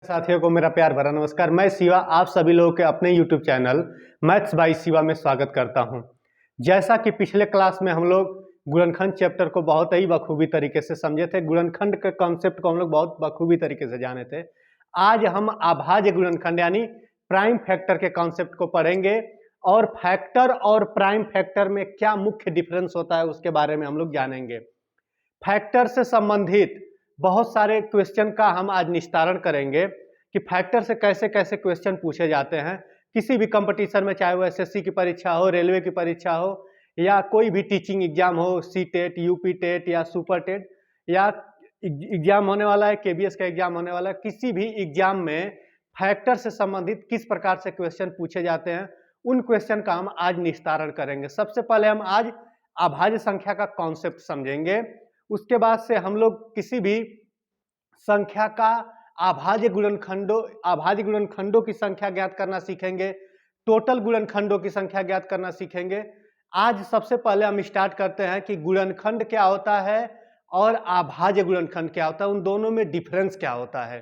साथियों को मेरा प्यार भरा नमस्कार। मैं शिवा आप सभी लोगों के अपने YouTube channel maths by Shiva में स्वागत करता हूं। जैसा कि पिछले क्लास में हम लोग गुणनखंड चैप्टर को बहुत ही बखूबी तरीके से समझे थे, गुणनखंड के कॉन्सेप्ट को हम लोग बहुत बखूबी तरीके से जाने थे। आज हम अभाज्य गुणनखंड यानी प्राइम फैक्टर के कॉन्सेप्ट को पढ़ेंगे और फैक्टर और प्राइम फैक्टर में क्या मुख्य डिफरेंस होता है उसके बारे में हम लोग जानेंगे। फैक्टर से संबंधित बहुत सारे क्वेश्चन का हम आज निस्तारण करेंगे कि फैक्टर से कैसे कैसे क्वेश्चन पूछे जाते हैं किसी भी कंपटीशन में, चाहे वो एसएससी की परीक्षा हो, रेलवे की परीक्षा हो या कोई भी टीचिंग एग्जाम हो, सी टेट, यूपी टेट या सुपर टेट या एग्जाम होने वाला है, केबीएस का एग्जाम होने वाला है। किसी भी एग्जाम में फैक्टर से संबंधित किस प्रकार से क्वेश्चन पूछे जाते हैं उन क्वेश्चन का हम आज निस्तारण करेंगे। सबसे पहले हम आज अभाज्य संख्या का कॉन्सेप्ट समझेंगे, उसके बाद से हम लोग किसी भी संख्या का अभाज्य गुणनखंडों की संख्या ज्ञात करना सीखेंगे, टोटल गुणनखंडों की संख्या ज्ञात करना सीखेंगे। आज सबसे पहले हम स्टार्ट करते हैं कि गुणनखंड क्या होता है और अभाज्य गुणनखंड क्या होता है, उन दोनों में डिफरेंस क्या होता है।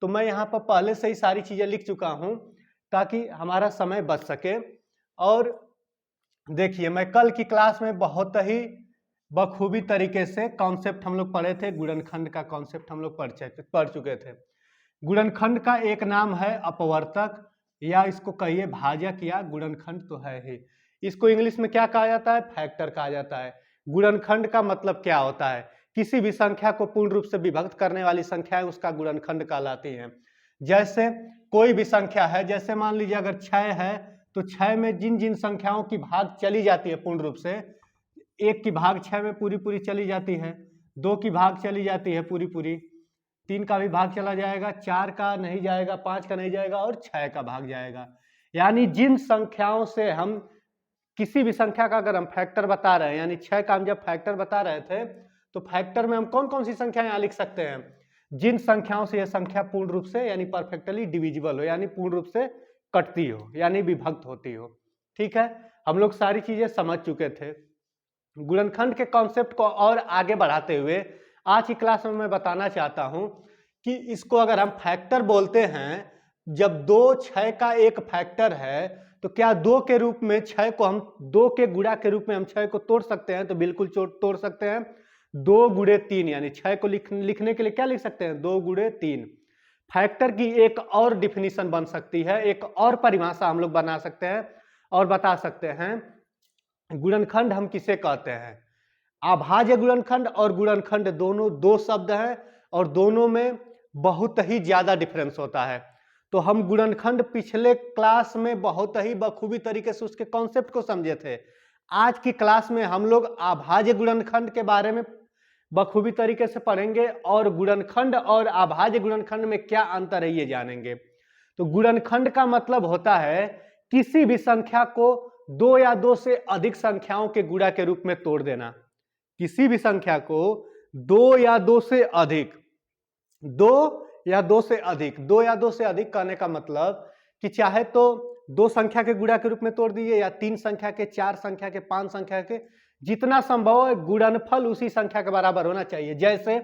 तो मैं यहाँ पर पहले से ही सारी चीजें लिख चुका हूं ताकि हमारा समय बच सके। और देखिए, मैं कल की क्लास में बहुत ही बखूबी तरीके से कॉन्सेप्ट हम लोग पढ़े थे, गुणनखंड का कॉन्सेप्ट हम लोग पढ़ चुके थे। गुणनखंड का एक नाम है अपवर्तक या इसको कहिए भाजक या गुणनखंड तो है ही। इसको इंग्लिश में क्या कहा जाता है? फैक्टर कहा जाता है। गुणनखंड का मतलब क्या होता है? किसी भी संख्या को पूर्ण रूप से विभक्त करने वाली संख्या उसका गुणनखंड कहलाती है। जैसे कोई भी संख्या है, जैसे मान लीजिए अगर 6 है तो 6 में जिन जिन संख्याओं की भाग चली जाती है पूर्ण रूप से, 1 की भाग 6 में पूरी पूरी चली जाती है, 2 की भाग चली जाती है पूरी पूरी, 3 का भी भाग चला जाएगा, 4 का नहीं जाएगा, 5 का नहीं जाएगा और 6 का भाग जाएगा। यानी जिन संख्याओं से हम किसी भी संख्या का अगर हम फैक्टर बता रहे हैं, यानी 6 का हम जब फैक्टर बता रहे थे तो फैक्टर में हम कौन कौन सी संख्या यहाँ लिख सकते हैं? जिन संख्याओं से यह संख्या पूर्ण रूप से यानी परफेक्टली डिविजिबल हो, यानी पूर्ण रूप से कटती हो यानी विभक्त होती हो। ठीक है, हम लोग सारी चीजें समझ चुके थे। गुणनखंड के कॉन्सेप्ट को और आगे बढ़ाते हुए आज की क्लास में मैं बताना चाहता हूं कि इसको अगर हम फैक्टर बोलते हैं, जब 2 6 का एक फैक्टर है तो क्या 2 के रूप में 6 को हम 2 के गुणा के रूप में हम 6 को तोड़ सकते हैं? तो बिल्कुल तोड़ सकते हैं। 2 गुणे 3 यानी 6 को लिखने के लिए क्या लिख सकते हैं? 2 गुणे 3। फैक्टर की एक और डिफिनीशन बन सकती है, एक और परिभाषा हम लोग बना सकते हैं और बता सकते हैं गुणनखंड हम किसे कहते हैं। अभाज्य गुणनखंड और गुणनखंड दोनों दो शब्द हैं और दोनों में बहुत ही ज्यादा डिफरेंस होता है। तो हम गुणनखंड पिछले क्लास में बहुत ही बखूबी तरीके से उसके कॉन्सेप्ट को समझे थे। आज की क्लास में हम लोग अभाज्य गुणनखंड के बारे में बखूबी तरीके से पढ़ेंगे और गुणनखंड और अभाज्य गुणनखंड में क्या अंतर है ये जानेंगे। तो गुणनखंड का मतलब होता है किसी भी संख्या को 2 या 2 से अधिक संख्याओं के गुणा के रूप में तोड़ देना। किसी भी संख्या को 2 या 2 से अधिक, 2 या 2 से अधिक, 2 या 2 से अधिक कहने का मतलब कि चाहे तो 2 संख्या के गुणा के रूप में तोड़ दीजिए या 3 संख्या के, 4 संख्या के, 5 संख्या के, जितना संभव है गुणनफल उसी संख्या के बराबर होना चाहिए। जैसे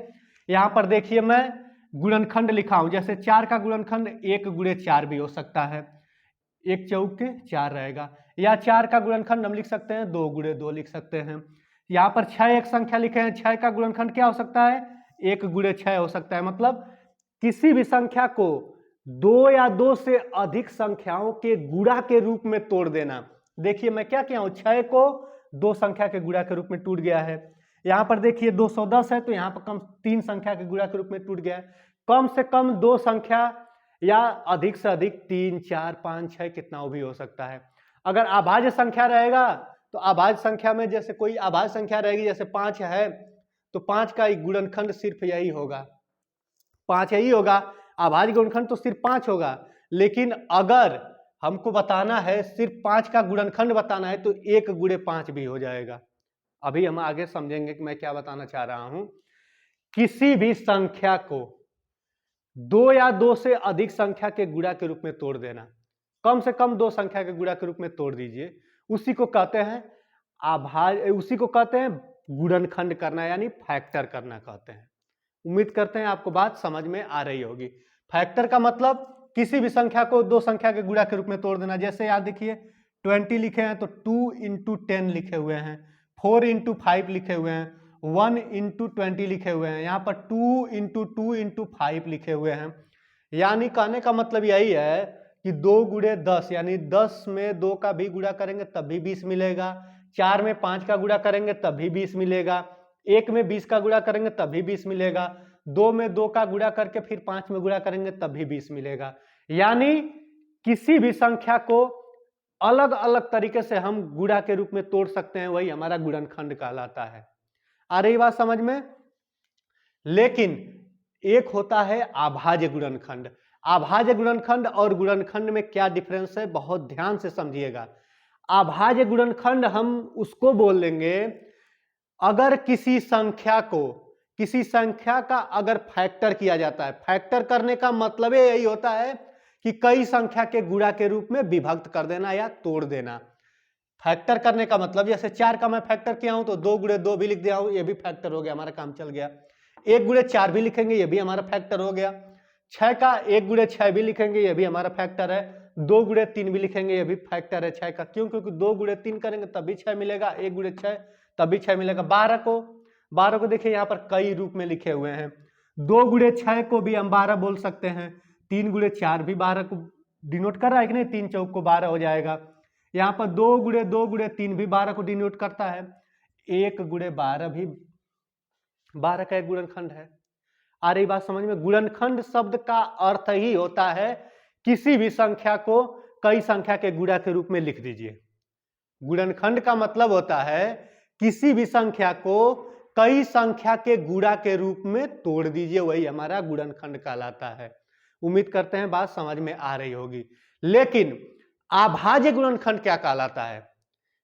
यहां पर देखिए मैं गुणनखंड लिखा हूं, जैसे 4 का गुणनखंड 1 गुणे 4 भी हो सकता है, 1 चौके 4 रहेगा, या 4 का गुणनखंड हम लिख सकते हैं 2 गुणे 2 लिख सकते हैं। यहाँ पर 6 एक संख्या लिखे हैं, 6 का गुणनखंड क्या हो सकता है? 1 गुणे 6 हो सकता है। मतलब किसी भी संख्या को 2 या 2 से अधिक संख्याओं के गुणा के रूप में तोड़ देना। देखिए मैं क्या किया हूं, 6 को 2 संख्या के गुणा के रूप में टूट गया है। यहाँ पर देखिए 210 है तो यहाँ पर कम 3 संख्या के गुणा के रूप में टूट गया है। कम से कम 2 संख्या या अधिक से अधिक 3 4 5 6 कितना भी हो सकता है। अगर अभाज्य संख्या रहेगा तो अभाज्य संख्या में जैसे कोई अभाज्य संख्या रहेगी, जैसे 5 है तो 5 का गुणनखंड सिर्फ यही होगा, 5 यही होगा। अभाज्य गुणनखंड तो सिर्फ 5 होगा। लेकिन अगर हमको बताना है सिर्फ 5 का गुणनखंड बताना है तो 1 गुणे 5 भी हो जाएगा। अभी हम आगे समझेंगे कि मैं क्या बताना चाह रहा हूं। किसी भी संख्या को 2 या 2 से अधिक संख्या के गुणा के रूप में तोड़ देना, कम से कम 2 संख्या के गुणा के रूप में तोड़ दीजिए, उसी को कहते हैं उसी को कहते हैं गुणनखंड करना यानी फैक्टर करना कहते हैं। उम्मीद करते हैं आपको बात समझ में आ रही होगी। फैक्टर का मतलब किसी भी संख्या को दो संख्या के गुणा के रूप में तोड़ देना। जैसे यहाँ देखिए 20 लिखे हैं तो 2 इंटू 10 लिखे हुए हैं, 4 इंटू 5 लिखे हुए हैं, 1 इंटू 20 लिखे हुए हैं, यहाँ पर 2 इंटू 2 इंटू 5 लिखे हुए हैं। यानी कहने का मतलब यही है कि 2 गुणे 10, यानी 10 में 2 का भी गुणा करेंगे तब भी 20 मिलेगा, 4 में 5 का गुणा करेंगे तब भी 20 मिलेगा, 1 में 20 का गुणा करेंगे तब भी 20 मिलेगा, 2 में 2 का गुणा करके फिर 5 में गुणा करेंगे तब भी 20 मिलेगा। यानी किसी भी संख्या को अलग अलग तरीके से हम गुणा के रूप में तोड़ सकते हैं, वही हमारा गुणनखंड कहलाता है। आ रही बात समझ में? लेकिन एक होता है अभाज्य गुणनखंड। अभाज्य गुणनखंड और गुणनखंड में क्या डिफरेंस है, बहुत ध्यान से समझिएगा। अभाज्य गुणनखंड हम उसको बोल लेंगे अगर किसी संख्या का अगर फैक्टर किया जाता है। फैक्टर करने का मतलब यही होता है कि कई संख्या के गुणा के रूप में विभक्त कर देना या तोड़ देना। फैक्टर करने का मतलब जैसे 4 का मैं फैक्टर किया हूं तो 2 गुणे 2 भी लिख दिया हूं, ये भी फैक्टर हो गया, हमारा काम चल गया। 1 गुणे 4 भी लिखेंगे, ये भी हमारा फैक्टर हो गया। 6 का 1 गुणे 6 भी लिखेंगे, ये भी हमारा फैक्टर है। 2 गुणे 3 भी लिखेंगे, ये भी फैक्टर है 6 का। क्यों? क्योंकि 2 गुणे 3 करेंगे तब भी 6 मिलेगा, 1 गुणे 6 तब भी 6 मिलेगा। 12 को देखिए यहाँ पर कई रूप में लिखे हुए हैं। 2 गुणे 6 को भी हम 12 बोल सकते हैं, 3 गुणे 4 भी 12 को डिनोट कर रहा है कि नहीं, 3 चौक को 12 हो जाएगा। यहाँ पर 2 गुणे 3 भी 12 को डिनोट करता है, 1 गुणे 12 भी 12 का एक गुणनखंड है। आ रही बात समझ में? गुणनखंड शब्द का अर्थ ही होता है किसी भी संख्या को कई संख्या के गुणा के रूप में लिख दीजिए। गुणनखंड का मतलब होता है किसी भी संख्या को कई संख्या के गुणा के रूप में तोड़ दीजिए, वही हमारा गुणनखंड कहलाता है। उम्मीद करते हैं बात समझ में आ रही होगी। लेकिन अभाज्य गुणनखंड क्या कहलाता है?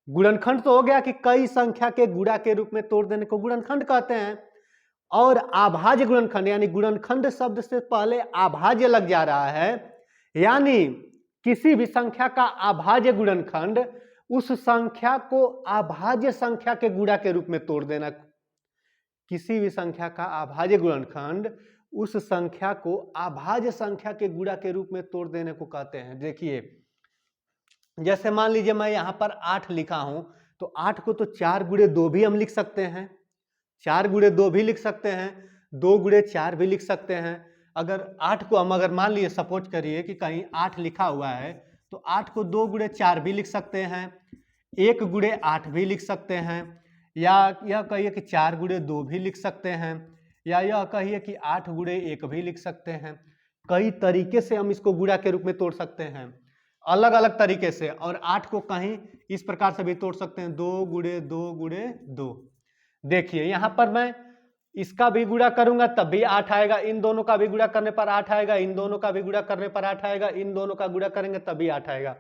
गुणनखंड तो हो गया कि कई संख्या के गुणा के रूप में तोड़ देने को गुणनखंड कहते हैं, और अभाज्य गुणनखंड यानी गुणनखंड शब्द से पहले अभाज्य लग जा रहा है, यानी किसी भी संख्या का अभाज्य गुणनखंड उस संख्या को अभाज्य संख्या के गुणा के रूप में तोड़ देना। किसी भी संख्या का अभाज्य गुणनखंड उस संख्या को अभाज्य संख्या के गुणा के रूप में तोड़ देने को कहते हैं। देखिए जैसे मान लीजिए मैं यहां पर 8 लिखा हूं, तो 8 को तो 4 गुणे 2 भी हम लिख सकते हैं, 4 गुणे 2 भी लिख सकते हैं, 2 गुणे 4 भी लिख सकते हैं। अगर 8 को हम अगर मान लिए सपोज करिए कि कहीं 8 लिखा हुआ है, तो 8 को 2 गुणे 4 भी लिख सकते हैं, 1 गुणे 8 भी लिख सकते हैं, या यह कहिए कि 4 गुणे 2 भी लिख सकते हैं, या यह कहिए कि 8 गुणे 1 भी लिख सकते हैं। कई तरीके से हम इसको गुणा के रूप में तोड़ सकते हैं, अलग अलग तरीके से। और 8 को कहीं इस प्रकार से भी तोड़ सकते हैं, 2 गुणे 2 गुणे 2। देखिए यहां पर मैं इसका भी गुणा करूंगा तब भी 8 आएगा, इन दोनों का भी गुणा करने पर 8 आएगा, इन दोनों का भी गुणा करने पर 8 आएगा, इन दोनों का गुणा करेंगे तब भी 8 आएगा।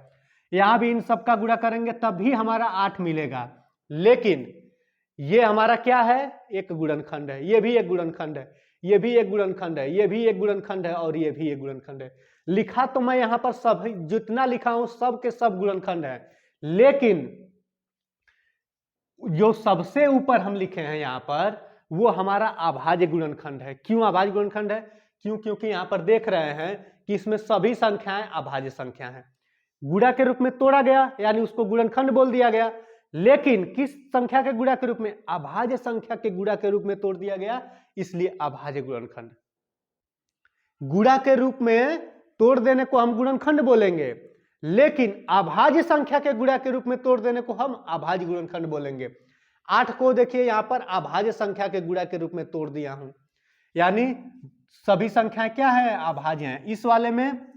यहां भी इन सब का गुणा करेंगे तब भी हमारा 8 मिलेगा। लेकिन ये हमारा क्या है? एक गुणनखंड है। ये भी एक गुणनखंड है, ये भी एक गुणनखंड है, ये भी एक गुणनखंड है, और ये भी एक गुणनखंड है। लिखा तो मैं यहां पर सब जितना लिखा हूं सब के सब गुणनखंड है, लेकिन जो सबसे ऊपर हम लिखे हैं यहां पर वो हमारा अभाज्य गुणनखंड है। क्यों अभाज्य गुणनखंड है? क्यों? क्योंकि यहां पर देख रहे हैं कि इसमें सभी संख्याएं अभाज्य संख्या हैं। गुणा के रूप में तोड़ा गया यानी उसको गुणनखंड बोल दिया गया, लेकिन किस संख्या के गुणा के रूप में? अभाज्य संख्या के गुणा के रूप में तोड़ दिया गया, इसलिए अभाज्य गुणनखंड। गुणा के रूप में तोड़ देने को हम गुणनखंड बोलेंगे, लेकिन अभाज्य संख्या के गुणा के रूप में तोड़ देने को हम अभाज्य गुणनखंड बोलेंगे। 8 को देखिए यहां पर अभाज्य संख्या के गुणा के रूप में तोड़ दिया हूं, यानी सभी संख्याएं क्या है? अभाज्य हैं। इस वाले में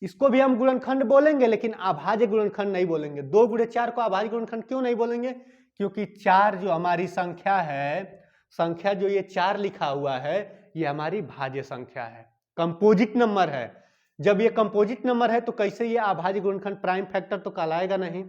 इसको भी हम गुणनखंड बोलेंगे, लेकिन अभाज्य गुणनखंड नहीं बोलेंगे। 2 गुणे 4 को अभाज्य गुणनखंड क्यों नहीं बोलेंगे? क्योंकि 4 जो हमारी संख्या है, संख्या जो ये 4 लिखा हुआ है, ये हमारी भाज्य संख्या है, कंपोजिट नंबर है। जब ये कंपोजिट नंबर है तो कैसे ये अभाज्य गुणनखंड? प्राइम फैक्टर तो कहलाएगा नहीं।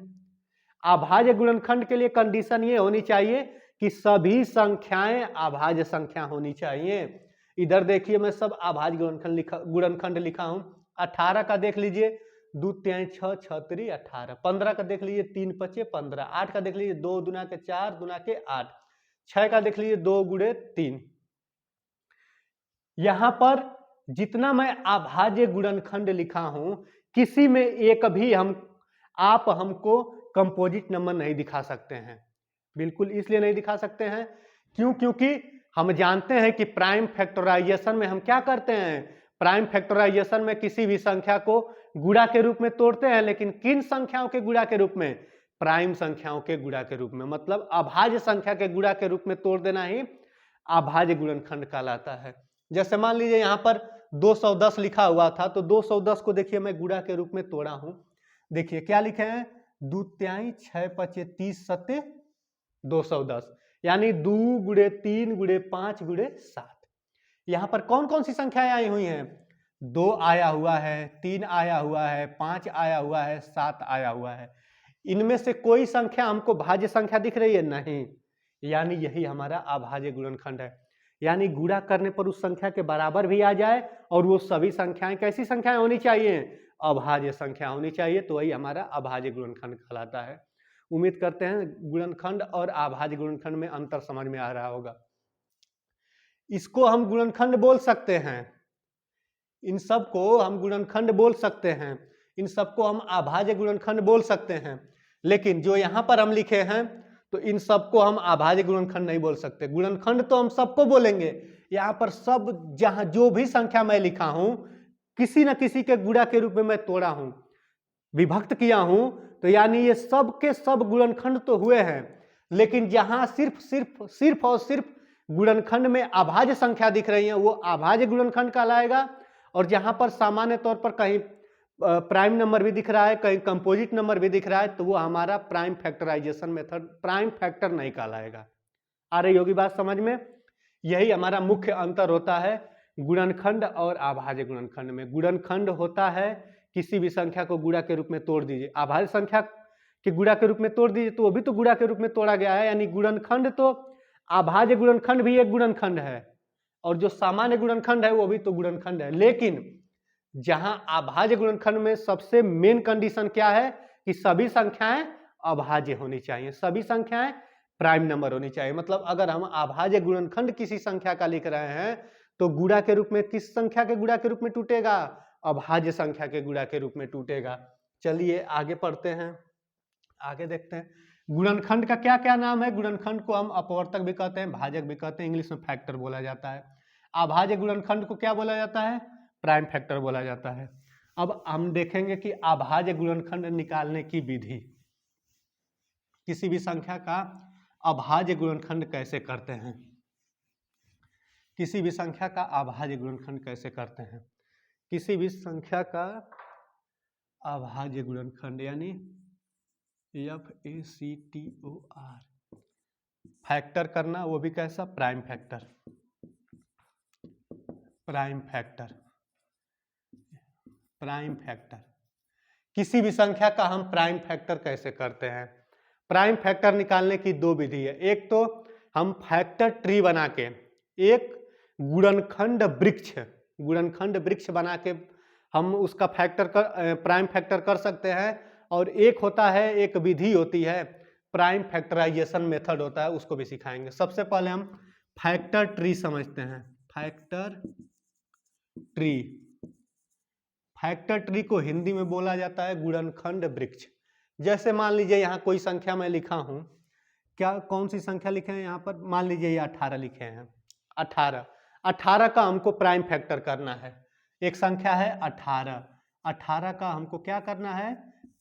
अभाज्य गुणनखंड के लिए कंडीशन ये होनी चाहिए कि सभी संख्याएं अभाज्य संख्या होनी चाहिए। इधर देखिए मैं सब अभाज्य गुणनखंड लिखा हूं। 18 का देख लीजिए, 2 3 6 6 3 18। 15 का देख लीजिए, 3 5 15। 8 का देख लीजिए, 2 दूना के 4 दूना के 8। 6 का देख लीजिए, 2 गुणे 3। यहां पर जितना मैं अभाज्य गुणनखंड लिखा हूं, किसी में एक भी आप हमको कंपोजिट नंबर नहीं दिखा सकते हैं। बिल्कुल इसलिए नहीं दिखा सकते हैं, क्योंकि हम जानते हैं कि प्राइम फैक्टराइजेशन में हम क्या करते हैं, प्राइम फैक्टराइजेशन में किसी भी संख्या को गुणा के रूप में तोड़ते हैं, लेकिन किन संख्याओं के गुणा के रूप में, प्राइम संख्याओं के गुणा के रूप में, मतलब अभाज्य संख्या के गुणा के रूप में तोड़ देना ही अभाज्य गुणनखंड कहलाता है। जैसे मान लीजिए यहाँ पर 210 लिखा हुआ था, तो 210 को देखिए मैं गुणा के रूप में तोड़ा हूं। देखिए क्या लिखे हैं, 2 तिहाई 6 पचे 30 सत्ते 210, यानी 2 गुणे 3 गुणे 5 गुणे 7। यहां पर कौन कौन सी संख्याएं आई हुई हैं, 2 आया हुआ है, 3 आया हुआ है, 5 आया हुआ है, 7 आया हुआ है। इनमें से कोई संख्या हमको भाज्य संख्या दिख रही है, नहीं, यानी यही हमारा अभाज्य गुणनखंड है। यानी गुणा करने पर उस संख्या के बराबर भी आ जाए और वो सभी संख्याएं कैसी संख्याएं होनी चाहिए, अभाज्य संख्या होनी चाहिए, तो वही हमारा अभाज्य गुणनखंड कहलाता है। उम्मीद करते हैं गुणनखंड और अभाज्य गुणनखंड में अंतर समझ में आ रहा होगा। इसको हम गुणनखंड बोल सकते हैं, इन सब को हम गुणनखंड बोल सकते हैं, इन सबको हम अभाज्य गुणनखंड बोल सकते हैं, लेकिन जो यहां पर हम लिखे हैं तो इन सबको हम अभाज्य गुणनखंड नहीं बोल सकते। गुणनखंड तो हम सबको बोलेंगे, यहाँ पर सब जहां जो भी संख्या मैं लिखा हूं किसी न किसी के गुणा के रूप में मैं तोड़ा हूं, विभक्त किया हूं, तो यानी ये सब के सब गुणनखंड तो हुए हैं, लेकिन जहां सिर्फ और सिर्फ गुणनखंड में अभाज्य संख्या दिख रही है वो अभाज्य गुणनखंड कहलाएगा, और जहां पर सामान्य तौर पर कहीं प्राइम नंबर भी दिख रहा है, कहीं कंपोजिट नंबर भी दिख रहा है, तो वो हमारा prime factorization method, prime factor नहीं कहलाएगा। आ रही होगी बात समझ में। यही हमारा मुख्य अंतर होता है गुणनखंड और अभाज्य गुणनखंड में। गुणनखंड होता है किसी भी संख्या को गुणा के रूप में तोड़ दीजिए, अभाज्य संख्या के गुणा के रूप में तोड़ दीजिए तो वो भी तो गुणा के रूप में तोड़ा गया है, यानी गुणनखंड तो अभाज्य गुणनखंड भी एक गुणनखंड है और जो सामान्य गुणनखंड है वो भी तो गुणनखंड है। लेकिन जहां अभाज्य गुणनखंड में सबसे मेन कंडीशन क्या है कि सभी संख्याएं अभाज्य होनी चाहिए, सभी संख्याएं प्राइम नंबर होनी चाहिए। मतलब अगर हम अभाज्य गुणनखंड किसी संख्या का लिख रहे हैं तो गुणा के रूप में किस संख्या के गुणा के रूप में टूटेगा, अभाज्य संख्या के गुणा के रूप में टूटेगा। चलिए आगे पढ़ते हैं, आगे देखते हैं गुणनखंड का क्या क्या नाम है। गुणनखंड को हम अपवर्तक भी कहते हैं, भाजक भी कहते हैं, इंग्लिश में फैक्टर बोला जाता है। अभाज्य गुणनखंड को क्या बोला जाता है, प्राइम फैक्टर बोला जाता है। अब हम देखेंगे कि अभाज्य गुणनखंड निकालने की विधि, किसी भी संख्या का अभाज्य गुणनखंड कैसे करते हैं, किसी भी संख्या का अभाज्य गुणनखंड कैसे करते हैं। किसी भी संख्या का अभाज्य गुणनखंड यानी FACTOR, फैक्टर करना, वो भी कैसा, prime factor, prime factor, prime factor. किसी भी संख्या का हम प्राइम फैक्टर कैसे करते हैं। प्राइम फैक्टर निकालने की दो विधि है, एक तो हम फैक्टर ट्री बना के, एक गुणनखंड वृक्ष बना के हम उसका फैक्टर कर प्राइम फैक्टर कर सकते हैं, और एक होता है, एक विधि होती है प्राइम फैक्टराइजेशन मेथड होता है, उसको भी सिखाएंगे। सबसे पहले हम फैक्टर ट्री समझते हैं। फैक्टर ट्री, फैक्टर ट्री को हिंदी में बोला जाता है गुणनखंड वृक्ष। जैसे मान लीजिए यहाँ कोई संख्या मैं लिखा हूं, क्या कौन सी संख्या लिखे हैं यहाँ पर, मान लीजिए ये 18 लिखे हैं। 18 का हमको प्राइम फैक्टर करना है। एक संख्या है 18 का हमको क्या करना है,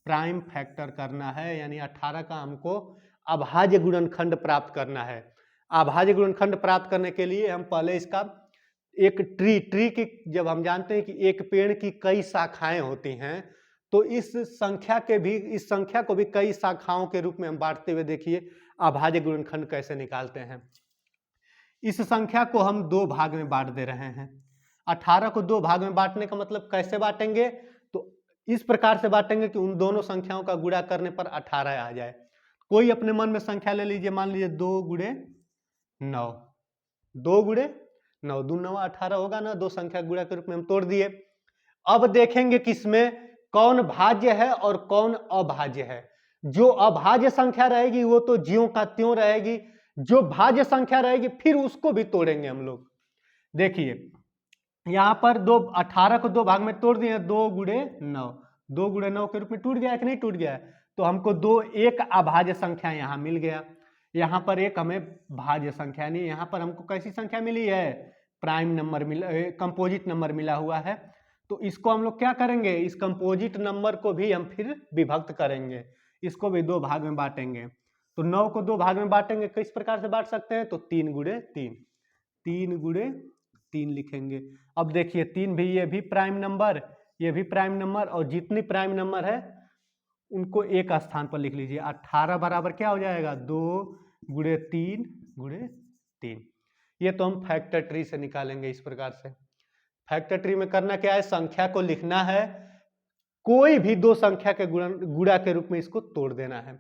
प्राइम फैक्टर करना है, यानी 18 का हमको अभाज्य गुणनखंड प्राप्त करना है। अभाज्य गुणनखंड प्राप्त करने के लिए हम पहले इसका एक ट्री की, जब हम जानते हैं कि एक पेड़ की कई शाखाएं होती हैं, तो इस संख्या को भी कई शाखाओं के रूप में हम बांटते हुए देखिए अभाज्य गुणनखंड कैसे निकालते हैं। इस संख्या को हम दो भाग में बांट दे रहे हैं। 18 को दो भाग में बांटने का मतलब कैसे बांटेंगे, तो इस प्रकार से बांटेंगे कि उन दोनों संख्याओं का गुणा करने पर 18 आ जाए। कोई अपने मन में संख्या ले लीजिए, मान लीजिए 2 गुणे 9, 2 गुणे 9, 2 9 18 होगा ना, दो संख्या गुणा के रूप में हम तोड़ दिए। अब देखेंगे कि इसमें कौन भाज्य है और कौन अभाज्य है। जो अभाज्य संख्या रहेगी वो तो ज्यों का त्यों रहेगी, जो भाज्य संख्या रहेगी फिर उसको भी तोड़ेंगे हम लोग। देखिए यहाँ पर 18 को 2 भाग में तोड़ दिए, 2 गुणे 9, 2 गुणे 9 के रूप में टूट गया है कि नहीं टूट गया है? तो हमको एक अभाज्य संख्या यहाँ मिल गया। यहाँ पर एक हमें भाज्य संख्या, यानी यहाँ पर हमको कैसी संख्या मिली है? प्राइम नंबर मिला, कंपोजिट नंबर मिला हुआ है। तो इसको हम लोग क्या करेंगे? इस कंपोजिट नंबर को भी हम फिर विभक्त करेंगे, इसको भी 2 भाग में बांटेंगे। तो 9 को 2 भाग में बांटेंगे, किस प्रकार से बांट सकते हैं? तो 3 गुणे 3, 3 गुणे 3 लिखेंगे। अब देखिए 3 भी, ये भी प्राइम नंबर, ये भी प्राइम नंबर, और जितनी प्राइम नंबर है उनको एक स्थान पर लिख लीजिए। 18 बराबर क्या हो जाएगा? 2 गुणे 3 गुणे 3। ये तो हम फैक्टर ट्री से निकालेंगे इस प्रकार से। फैक्टर ट्री में करना क्या है? संख्या को लिखना है, कोई भी 2 संख्या के गुणा के रूप में इसको तोड़ देना है।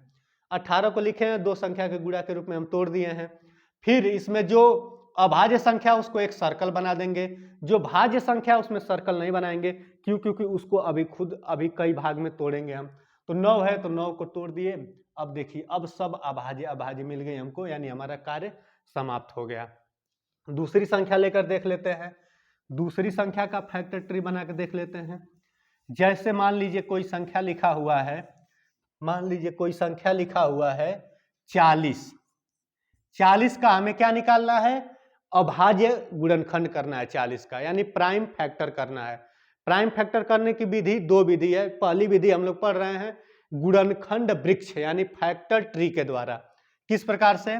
18 को लिखे हैं, 2 संख्या के गुणा के रूप में हम तोड़ दिए हैं। फिर इसमें जो अभाज्य संख्या उसको एक सर्कल बना देंगे, जो भाज्य संख्या उसमें सर्कल नहीं बनाएंगे, क्योंकि उसको अभी कई भाग में तोड़ेंगे हम। तो 9 है तो 9 को तोड़ दिए। अब देखिए, अब सब अभाज्य मिल गई हमको, यानी हमारा कार्य समाप्त हो गया। दूसरी संख्या लेकर देख लेते हैं, दूसरी संख्या का फैक्टर ट्री बना के देख लेते हैं। जैसे मान लीजिए कोई संख्या लिखा हुआ है, मान लीजिए कोई संख्या लिखा हुआ है 40। 40 का हमें क्या निकालना है? अभाज्य गुणनखंड करना है 40 का, यानी प्राइम फैक्टर करना है। प्राइम फैक्टर करने की विधि 2 विधि है। पहली विधि हम लोग पढ़ रहे हैं गुणनखंड वृक्ष, यानी फैक्टर ट्री के द्वारा। किस प्रकार से?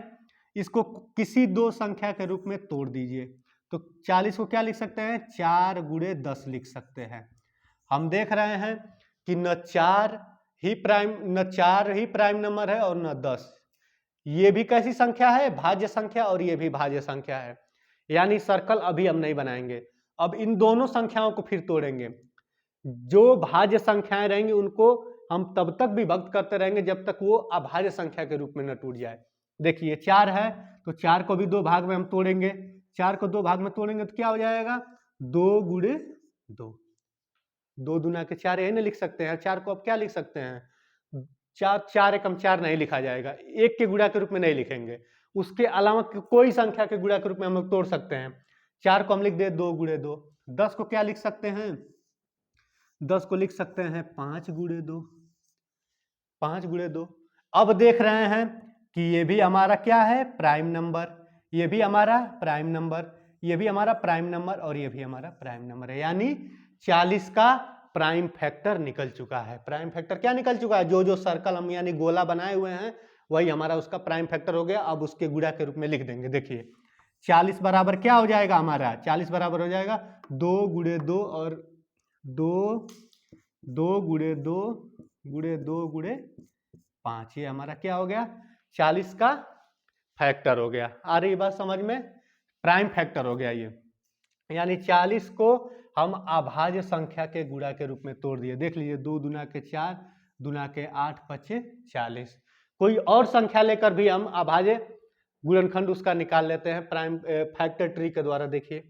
इसको किसी 2 संख्या के रूप में तोड़ दीजिए। तो 40 को क्या लिख सकते हैं? 4 गुणे 10 लिख सकते हैं। हम देख रहे हैं कि न 4 ही प्राइम नंबर है और न 10। ये भी कैसी संख्या है? भाज्य संख्या, और ये भी भाज्य संख्या है, यानी सर्कल अभी हम नहीं बनाएंगे। अब इन दोनों संख्याओं को फिर तोड़ेंगे। जो भाज्य संख्याएं रहेंगी उनको हम तब तक विभक्त करते रहेंगे जब तक वो अभाज्य संख्या के रूप में न टूट जाए। देखिए 4 है तो 4 को भी 2 भाग में हम तोड़ेंगे। 4 को 2 भाग में तोड़ेंगे तो क्या हो जाएगा? 2 गुणे 2, 2 दूना के 4, यही ना लिख सकते हैं। 4 को अब क्या लिख सकते हैं? 4 एकम 4 नहीं लिखा जाएगा, 1 के गुणा के रूप में नहीं लिखेंगे। उसके अलावा कोई संख्या के गुणा के रूप में हम लोग तोड़ सकते हैं। 4 को हम लिख दे 2 गुणे 2। 10 को क्या लिख सकते हैं? 10 को लिख सकते हैं 5 गुणे 2, 5 गुणे 2। अब देख रहे हैं कि ये भी हमारा क्या है? Prime number. ये भी हमारा प्राइम नंबर, ये भी हमारा प्राइम नंबर, और ये भी हमारा प्राइम नंबर है, यानी 40 का प्राइम फैक्टर निकल चुका है। प्राइम फैक्टर क्या निकल चुका है? जो सर्कल हम यानी गोला बनाए हुए हैं वही हमारा उसका प्राइम फैक्टर हो गया। अब उसके गुणा के रूप में लिख देंगे। देखिए 40 बराबर क्या हो जाएगा हमारा? 40 बराबर हो जाएगा 2 गुणे 2 और 2 गुणे 2 गुणे 2 गुणे 5। ये हमारा क्या हो गया? 40 का फैक्टर हो गया। आ रही बात समझ में? प्राइम फैक्टर हो गया ये, यानी 40 को हम अभाज्य संख्या के गुणा के रूप में तोड़ दिए। देख लीजिए 2 दूना के 4, दूना के 8, 5 40। कोई और संख्या लेकर भी हम अभाज्य गुणनखंड उसका निकाल लेते हैं प्राइम फैक्टर ट्री के द्वारा। देखिए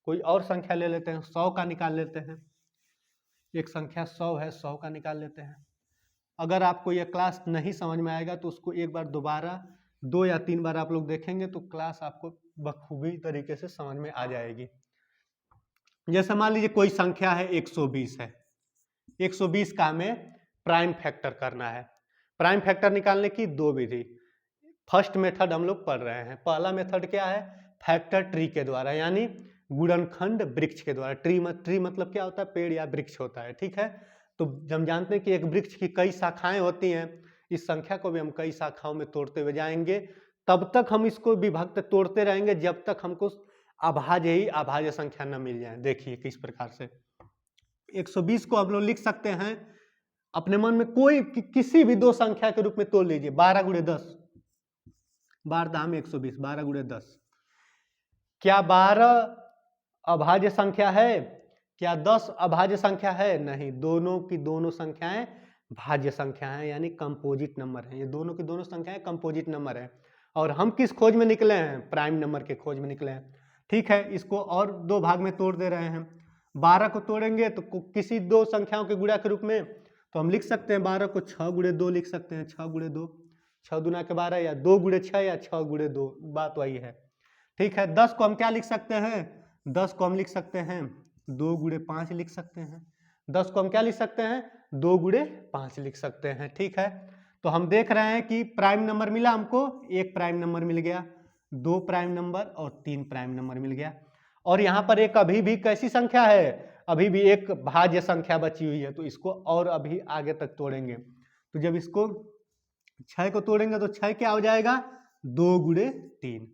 कोई और संख्या ले लेते हैं, 100 का निकाल लेते हैं। एक संख्या 100 है, 100 का निकाल लेते हैं। अगर आपको यह क्लास नहीं समझ में आएगा तो उसको एक बार दोबारा 2 या 3 बार आप लोग देखेंगे तो क्लास आपको बखूबी तरीके से समझ में आ जाएगी। जैसे मान लीजिए कोई संख्या है 120 है, 120 का हमें प्राइम फैक्टर करना है। प्राइम फैक्टर निकालने की 2 विधि। फर्स्ट मेथड हम लोग पढ़ रहे हैं। पहला मेथड क्या है? फैक्टर ट्री के द्वारा, यानी गुणनखंड वृक्ष के द्वारा। ट्री मतलब क्या होता है? पेड़ या वृक्ष होता है, ठीक है। तो हम जानते हैं कि एक वृक्ष की कई शाखाएं होती हैं। इस संख्या को भी हम कई शाखाओं में तोड़ते हुए जाएंगे। तब तक हम इसको विभक्त तोड़ते रहेंगे जब तक हमको अभाज्य संख्या न मिल जाए। देखिए किस प्रकार से 120 को हम लोग लिख सकते हैं अपने मन में कोई किसी भी 2 संख्या के रूप में तोड़ लीजिए। 12 गुणे 10, 12 दाम 120, 12 गुणे 10। क्या 12 अभाज्य संख्या है? क्या 10 अभाज्य संख्या है? नहीं, दोनों की दोनों संख्याएं भाज्य संख्या है, यानी कंपोजिट नंबर है। ये दोनों की दोनों संख्याएं कंपोजिट नंबर है। और हम किस खोज में निकले हैं? प्राइम नंबर के खोज में निकले हैं। ठीक है, इसको और 2 भाग में तोड़ दे रहे हैं। 12 को तोड़ेंगे तो किसी 2 संख्याओं के गुणा के रूप में, तो हम लिख सकते हैं 12 को 6 गुणे 2 लिख सकते हैं। 6 गुणे 2, 6 दूना के 12, या 2 गुणे 6 या 6 गुणे 2, बात वही है। ठीक है, 10 को हम क्या लिख सकते हैं? 10 को हम लिख सकते हैं 2 गुणे 5 लिख सकते हैं। 10 को हम क्या लिख सकते हैं 2 गुणे 5 लिख सकते हैं। ठीक है, तो हम देख रहे हैं कि प्राइम नंबर मिला हमको, एक प्राइम नंबर मिल गया, 2 प्राइम नंबर और 3 प्राइम नंबर मिल गया। और यहाँ पर एक अभी भी कैसी संख्या है, अभी भी एक भाज्य संख्या बची हुई है, तो इसको और अभी आगे तक तोड़ेंगे। तो जब इसको 6 को तोड़ेंगे तो 6 क्या हो जाएगा 2 गुणे 3,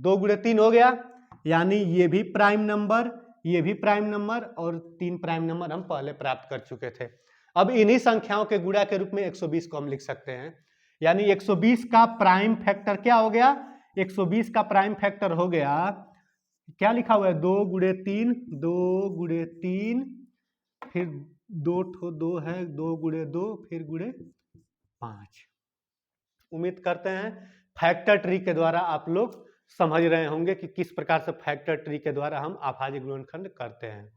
2 गुणे 3 हो गया, यानी ये भी प्राइम नंबर, ये भी प्राइम नंबर और 3 प्राइम नंबर हम पहले प्राप्त कर चुके थे। अब इन्हीं संख्याओं के गुणा के रूप में 120 को हम लिख सकते हैं, यानी 120 का प्राइम फैक्टर क्या हो गया, 120 का प्राइम फैक्टर हो गया, क्या लिखा हुआ है 2 गुणे 3, 2 गुणे 3, फिर 2 ठो 2 है, 2 गुणे 2, फिर गुणे 5। उम्मीद करते हैं फैक्टर ट्री के द्वारा आप लोग समझ रहे होंगे कि किस प्रकार से फैक्टर ट्री के द्वारा हम अभाज्य गुणनखंड करते हैं।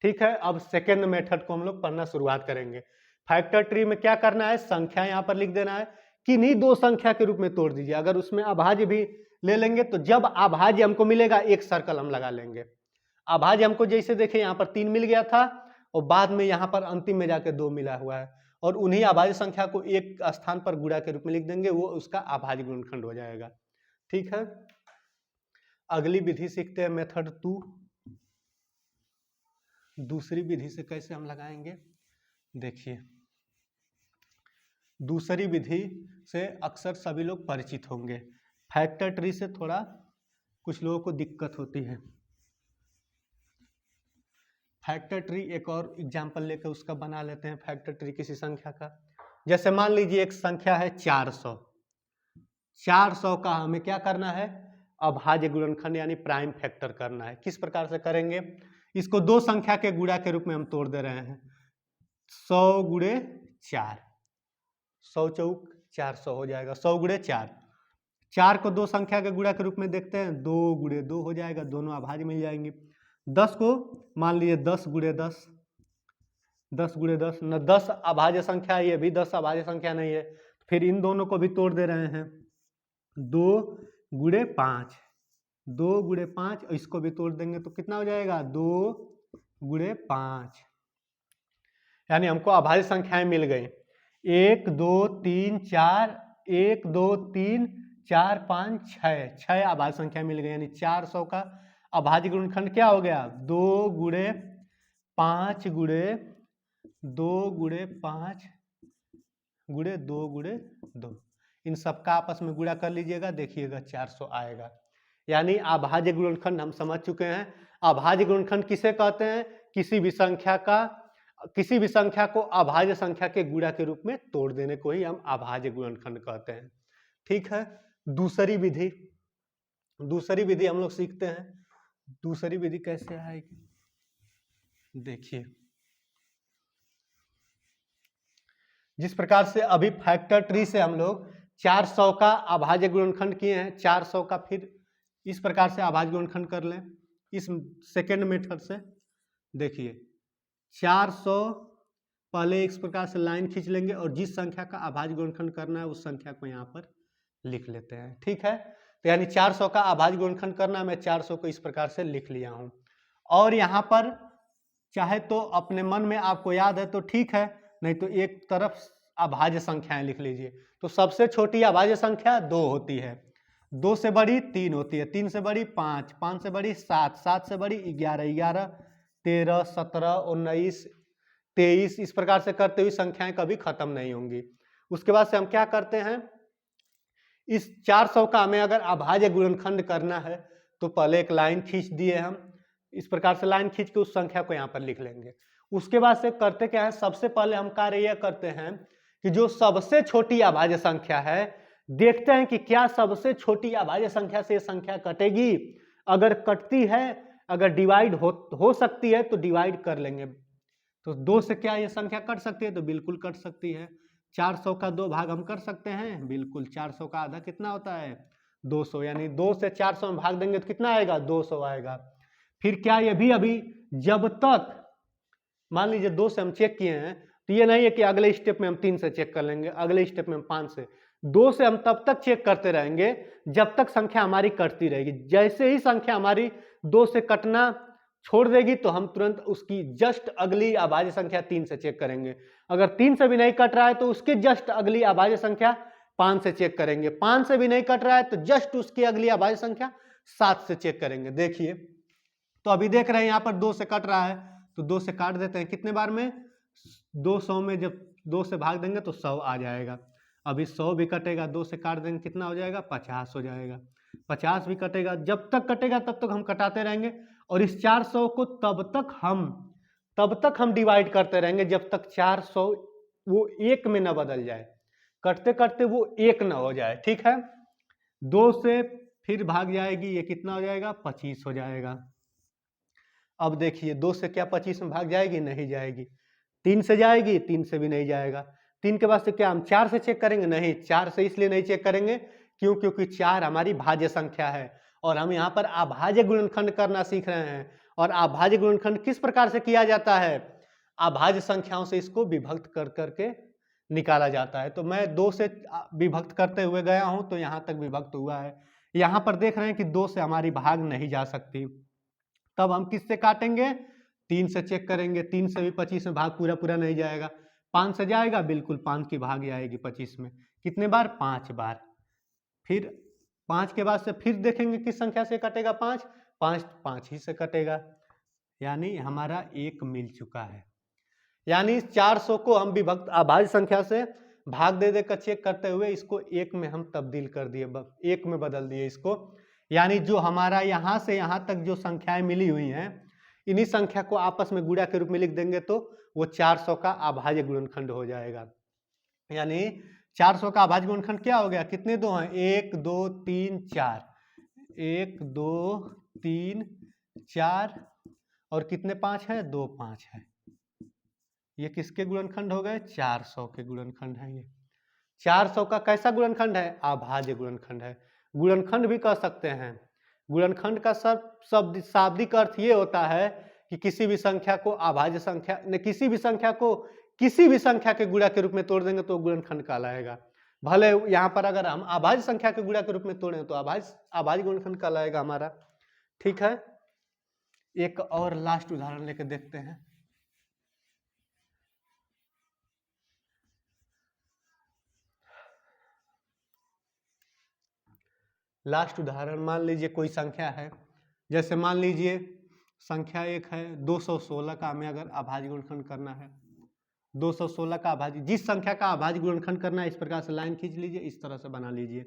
ठीक है, अब सेकेंड मेथड को हम लोग पढ़ना शुरुआत करेंगे। फैक्टर ट्री में क्या करना है, संख्या यहाँ पर लिख देना है, किन्हीं दो संख्या के रूप में तोड़ दीजिए। अगर उसमें अभाज्य भी ले लेंगे तो जब अभाज्य हमको मिलेगा एक सर्कल हम लगा लेंगे। अभाज्य हमको जैसे देखें यहाँ पर 3 मिल गया था और बाद में यहाँ पर अंतिम में जाके 2 मिला हुआ है, और उन्हीं अभाज्य संख्या को एक स्थान पर गुणा के रूप में लिख देंगे, वो उसका अभाज्य गुणनखंड हो जाएगा। ठीक है, अगली विधि सीखते हैं मेथड 2। दूसरी विधि से कैसे हम लगाएंगे, देखिए दूसरी विधि से अक्सर सभी लोग परिचित होंगे। फैक्टर ट्री से थोड़ा कुछ लोगों को दिक्कत होती है। फैक्टर ट्री एक और एग्जांपल लेकर उसका बना लेते हैं। फैक्टर ट्री किसी संख्या का, जैसे मान लीजिए एक संख्या है 400, 400 का हमें क्या करना है, अभाज्य गुणनखंड यानी प्राइम फैक्टर करना है। किस प्रकार से करेंगे, इसको दो संख्या के गुणा के रूप में हम तोड़ दे रहे हैं। 100 गुणे 4, 100 चौक 400 हो जाएगा, 100 गुणे 4। 4 को दो संख्या के गुणा के रूप में देखते हैं, 2 गुणे 2 हो जाएगा, दोनों अभाज्य मिल जाएंगे। 10 को मान लीजिए 10 गुणे 10, 10 गुणे 10 न 10 अभाज्य संख्या है, ये भी 10 अभाज्य संख्या नहीं है, फिर इन दोनों को भी तोड़ दे रहे हैं। 2 गुणे 5, 2 गुणे 5, इसको भी तोड़ देंगे तो कितना हो जाएगा 2 गुणे 5, यानी हमको अभाज्य संख्याएं मिल गई। 1 2 3 4, 1 2 3 4 5 6, 6 अभाज्य संख्या मिल गई, यानी 400 का अभाज्य गुणनखंड क्या हो गया 2 गुणे 5 गुणे 2 गुणे 5 गुणे 2 गुणे 2, इन सबका आपस में गुणा कर लीजिएगा, देखिएगा 400 आएगा। यानी अभाज्य गुणनखंड हम समझ चुके हैं। अभाज्य गुणनखंड किसे कहते हैं, किसी भी संख्या को अभाज्य संख्या के गुणा के रूप में तोड़ देने को ही हम अभाज्य गुणनखंड कहते हैं। ठीक है, दूसरी विधि हम लोग सीखते हैं। दूसरी विधि कैसे आएगी, देखिए जिस प्रकार से अभी फैक्टर ट्री से हम लोग 400 का अभाज्य गुणनखंड किए हैं, 400 का फिर इस प्रकार से अभाज्य गुणनखंड कर लें। इस सेकेंड मेथड से देखिए 400 पहले इस प्रकार से लाइन खींच लेंगे और जिस संख्या का अभाज्य गुणनखंड करना है उस संख्या को यहाँ पर लिख लेते हैं। ठीक है, तो यानी 400 का अभाज्य गुणनखंड करना, मैं 400 को इस प्रकार से लिख लिया हूँ। और यहाँ पर चाहे तो अपने मन में आपको याद है तो ठीक है, नहीं तो एक तरफ अभाज्य संख्याएं लिख लीजिए। तो सबसे छोटी अभाज्य संख्या 2 होती है, 2 से बड़ी 3 होती है, 3 से बड़ी 5, 5 से बड़ी 7, 7 से बड़ी 11, 11 13 17 19 23, इस प्रकार से करते हुए संख्याएं कभी खत्म नहीं होंगी। उसके बाद से हम क्या करते हैं, इस 400 का हमें अगर अभाज्य गुणनखंड करना है तो पहले एक लाइन खींच दिए हम, इस प्रकार से लाइन खींच के उस संख्या को यहाँ पर लिख लेंगे। उसके बाद से करते क्या है, सबसे पहले हम कार्य यह करते हैं कि जो सबसे छोटी अभाज्य संख्या है, देखते हैं कि क्या सबसे छोटी अभाज्य संख्या से संख्या कटेगी। अगर कटती है, अगर डिवाइड हो सकती है तो डिवाइड कर लेंगे। तो 2 से क्या ये संख्या कट सकती है, तो बिल्कुल कट सकती है। 400 का 2 भाग हम कर सकते हैं, बिल्कुल। 400 का आधा कितना होता है 200, यानी 2 से 400 में भाग देंगे तो कितना आएगा 200 आएगा। फिर क्या ये भी अभी जब तक मान लीजिए 2 से हम चेक किए हैं, तो ये नहीं है कि अगले स्टेप में हम 3 से चेक कर लेंगे, अगले स्टेप में हम 5 से, 2 से हम तब तक चेक करते रहेंगे जब तक संख्या हमारी कटती रहेगी। जैसे ही संख्या हमारी 2 से कटना छोड़ देगी तो हम तुरंत उसकी जस्ट अगली अभाज्य संख्या 3 से चेक करेंगे। अगर 3 से भी नहीं कट रहा है तो उसके जस्ट अगली अभाज्य संख्या 5 से चेक करेंगे। 5 से भी नहीं कट रहा है तो जस्ट उसकी अगली अभाज्य संख्या 7 से चेक करेंगे। देखिए तो अभी देख रहे हैं यहाँ पर 2 से कट रहा है तो 2 से काट देते हैं। कितने बार में? 200 में जब 2 से भाग देंगे तो 100 आ जाएगा। अभी 100 भी कटेगा, 2 से काट देंगे कितना हो जाएगा? 50 हो जाएगा। 50 भी कटेगा, जब तक कटेगा तब तक हम कटाते रहेंगे और इस 400 को तब तक हम डिवाइड करते रहेंगे जब तक 400 वो 1 में न बदल जाए, कटते कटते वो 1 न हो जाए। ठीक है, 2 से फिर भाग जाएगी, ये कितना हो जाएगा? 25 हो जाएगा। अब देखिए 2 से क्या 25 में भाग जाएगी? नहीं जाएगी। 3 से जाएगी? 3 से भी नहीं जाएगा। 3 के बाद से क्या हम 4 से चेक करेंगे? नहीं, 4 से इसलिए नहीं चेक करेंगे क्यों? क्योंकि 4 हमारी भाज्य संख्या है और हम यहाँ पर अभाज्य गुणनखंड करना सीख रहे हैं। और अभाज्य गुणनखंड किस प्रकार से किया जाता है? अभाज्य संख्याओं से इसको विभक्त कर करके निकाला जाता है। तो मैं 2 से विभक्त करते हुए गया हूं तो यहाँ तक विभक्त हुआ है। यहाँ पर देख रहे हैं कि 2 से हमारी भाग नहीं जा सकती, तब हम किससे काटेंगे? 3 से चेक करेंगे। 3 से भी 25 में भाग पूरा नहीं जाएगा। 5 से जाएगा? बिल्कुल 5 की भाग जाएगी 25 में। कितने बार? 5 बार। फिर 5 के बाद से फिर देखेंगे किस संख्या से कटेगा 5? 5 ही से कटेगा, यानी हमारा 1 मिल चुका है। यानी 400 को हम विभक्त अभाज्य संख्या से भाग दे देकर चेक करते हुए इसको 1 में हम तब्दील कर दिए, 1 में बदल दिए इसको। यानी जो हमारा यहाँ से यहाँ तक जो संख्याएं मिली हुई हैं, इन्हीं संख्या को आपस में गुणा के रूप में लिख देंगे तो वो 400 का अभाज्य गुणनखंड हो जाएगा। यानी 400 का अभाज्य गुणनखंड क्या हो गया? कितने 2 हैं? 1 2 3 4, 1 2 3 4 और कितने 5 है? 2 5 है। ये किसके गुणनखंड हो गए? 400 के गुणनखंड है। ये 400 का कैसा गुणनखंड है? अभाज्य गुणनखंड है। गुणनखंड भी कह सकते हैं। गुणनखंड का शब्द शाब्दिक अर्थ ये होता है कि किसी भी संख्या को अभाज्य संख्या ने किसी भी संख्या के गुणा के रूप में तोड़ देंगे तो गुणनखंड कहलाएगा। भले यहाँ पर अगर हम अभाज्य संख्या के गुणा के रूप में तोड़ें तो अभाज्य गुणनखंड कहलाएगा हमारा। ठीक है, एक और लास्ट उदाहरण लेकर देखते हैं। लास्ट उदाहरण, मान लीजिए कोई संख्या है, जैसे मान लीजिए संख्या 1 है 216 का हमें अगर अभाज्य गुणनखंड करना है। 216 का अभाज्य, जिस संख्या का अभाज्य गुणनखंड करना है इस प्रकार से लाइन खींच लीजिए, इस तरह से बना लीजिए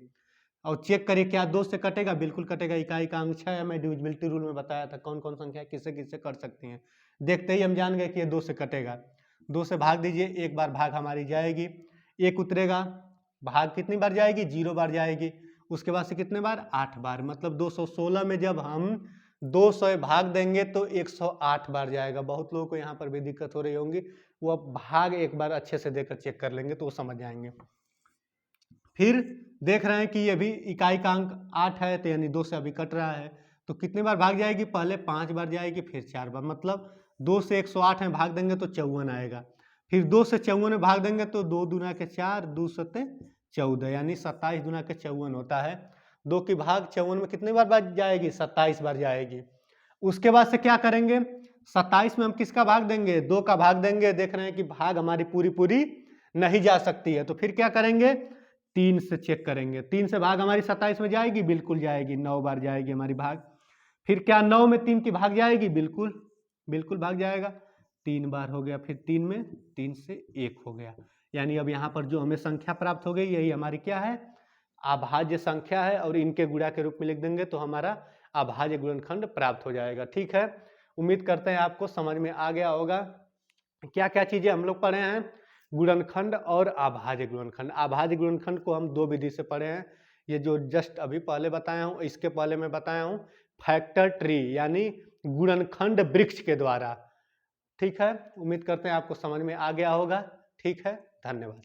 और चेक करिए क्या 2 से कटेगा? बिल्कुल कटेगा। इकाई का अंक 6 है। मैं डिविजिबिलिटी रूल में बताया था कौन कौन संख्या किससे किससे कट सकती हैं। देखते ही हम जान गए कि ये 2 से कटेगा। 2 से भाग दीजिए, एक बार भाग हमारी जाएगी, 1 उतरेगा, भाग कितनी बार जाएगी? 0 बार जाएगी। उसके बाद से कितने बार? 8 बार। मतलब 216 में जब हम 200 भाग देंगे तो 108 बार जाएगा। बहुत लोगों को यहाँ पर भी दिक्कत हो रही होंगी, वो अब भाग एक बार अच्छे से देकर चेक कर लेंगे तो वो समझ जाएंगे। फिर देख रहे हैं कि ये भी इकाई का अंक 8 है तो यानी 2 से अभी कट रहा है तो कितने बार भाग जाएगी? पहले 5 बार जाएगी, फिर 4 बार। मतलब 2 से 108 में भाग देंगे तो 54 आएगा। फिर 2 से 54 में भाग देंगे तो 2 दूना के 4, 2 सत्ते 14, यानी 27 दूना के 54 होता है। 2 की भाग 54 में कितने बार जाएगी? 27 बार जाएगी। उसके बाद से क्या करेंगे? 27 में हम किसका भाग देंगे? 2 का भाग देंगे। देख रहे हैं कि भाग हमारी पूरी नहीं जा सकती है तो फिर क्या करेंगे? 3 से चेक करेंगे। 3 से भाग हमारी 27 में जाएगी? बिल्कुल जाएगी, 9 बार जाएगी हमारी भाग। फिर क्या 9 में 3 की भाग जाएगी? बिल्कुल भाग जाएगा, 3 बार हो गया। फिर 3 में 3 से 1 हो गया। यानी अब यहाँ पर जो हमें संख्या प्राप्त हो गई यही हमारी क्या है? अभाज्य संख्या है और इनके गुणा के रूप में लिख देंगे तो हमारा अभाज्य गुणनखंड प्राप्त हो जाएगा। ठीक है, उम्मीद करते हैं आपको समझ में आ गया होगा। क्या क्या चीजें हम लोग पढ़े हैं? गुणनखंड और अभाज्य गुणनखंड। अभाज्य गुणनखंड को हम 2 विधि से पढ़े हैं। ये जो जस्ट अभी पहले बताया हूँ, इसके पहले मैं बताया हूँ फैक्टर ट्री यानी गुणनखंड वृक्ष के द्वारा। ठीक है, उम्मीद करते हैं आपको समझ में आ गया होगा। ठीक है, धन्यवाद।